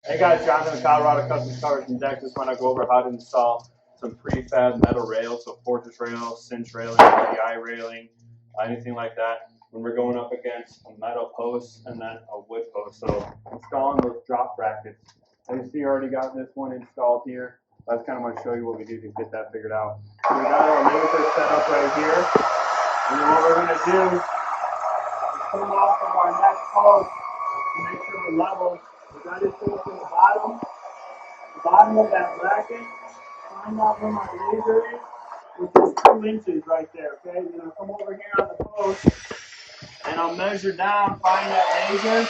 Hey guys, Jonathan with Colorado Custom Covers and Decks. Just want to go over how to install some prefab metal rails, so fortress rails, cinch railing, PI railing, anything like that. When we're going up against a metal post and then a wood post, so installing those drop brackets. As you see, I already got this one installed here. I just kind of want to show you what we do to get that figured out. So we got our laser set up right here, and then what we're going to do is come off of our next post to make sure we're level. We got it set up in the bottom of that bracket. Find out where my laser is, which is 2 inches right there. Okay, then I'll come over here on the post and I'll measure down, find that laser.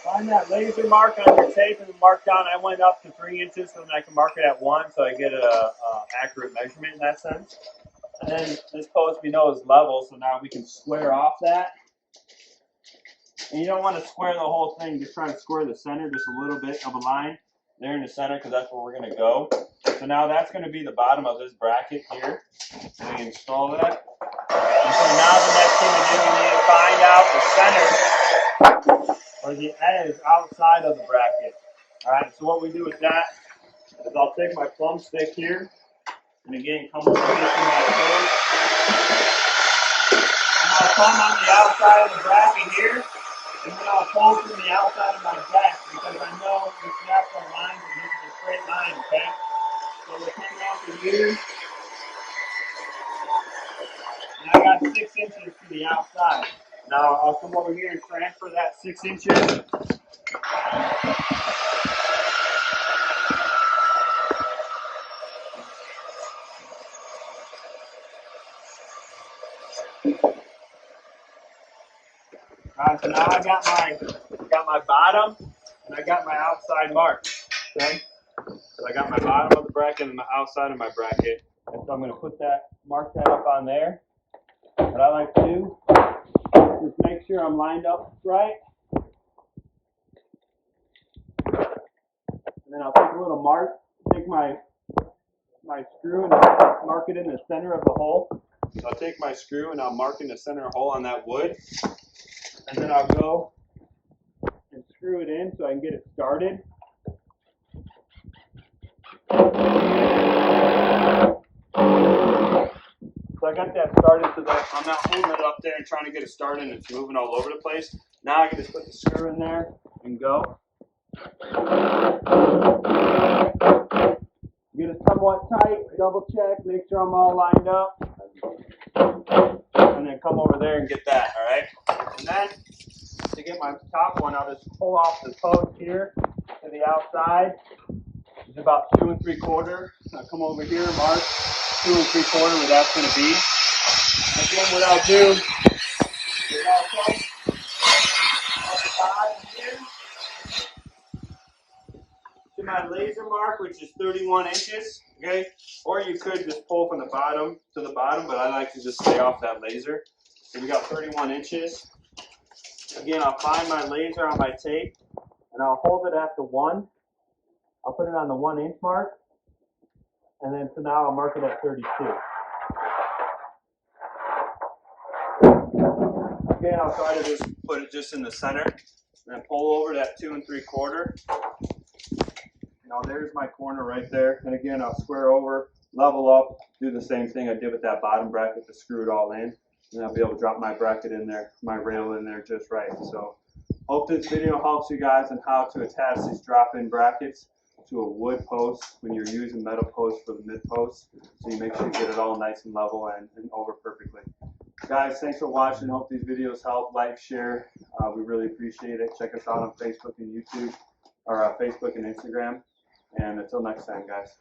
Find that laser mark on your tape and mark down. I went up to 3 inches so then I can mark it at 1 so I get a accurate measurement in that sense. And then this post we know is level, so now we can square off that. And you don't want to square the whole thing, just try to square the center, just a little bit of a line there in the center because that's where we're going to go. So now that's going to be the bottom of this bracket here. So we install that. And so now the next thing to do, we need to find out the center or the edge outside of the bracket. Alright, so what we do with that is I'll take my plumb stick here and again come over here to my toes. And I'll come on the outside of the bracket here. And then I'll pull from the outside of my deck because I know the natural lines and this is a straight line, okay? So we'll come down to here. And I got 6 inches to the outside. Now I'll come over here and transfer that 6 inches. Alright, so now I got my bottom and I got my outside mark. Okay? So I got my bottom of the bracket and my outside of my bracket. And so I'm going to mark that up on there. What I like to do is make sure I'm lined up right. And then I'll take a little mark, take my screw and mark it in the center of the hole. So I'll take my screw and I'll mark in the center hole on that wood. And then I'll go and screw it in so I can get it started. So I got that started so that I'm not holding it up there and trying to get it started and it's moving all over the place. Now I can just put the screw in there and go. Get it somewhat tight, double check, make sure I'm all lined up. And then come over there and get that, alright? And then to get my top one, I'll just pull off the post here to the outside. It's about 2 3/4. I'll come over here, mark 2 3/4 where that's going to be. Again, what I'll do is I'll come on the side here to my laser mark, which is 31 inches. Okay, or you could just pull from the bottom to the bottom, but I like to just stay off that laser. So we got 31 inches. Again, I'll find my laser on my tape and I'll hold it at the 1. I'll put it on the 1 inch mark. And then so now I'll mark it at 32. Again, I'll try to just put it just in the center and then pull over that 2 3/4. Now there's my corner right there. And again, I'll square over, level up, do the same thing I did with that bottom bracket to screw it all in. And I'll be able to drop my bracket in there, my rail in there just right. So hope this video helps you guys on how to attach these drop-in brackets to a wood post when you're using metal posts for the mid post. So you make sure you get it all nice and level and over perfectly. Guys, thanks for watching. Hope these videos help. Like, share. We really appreciate it. Check us out on Facebook and YouTube, or Facebook and Instagram. And until next time, guys.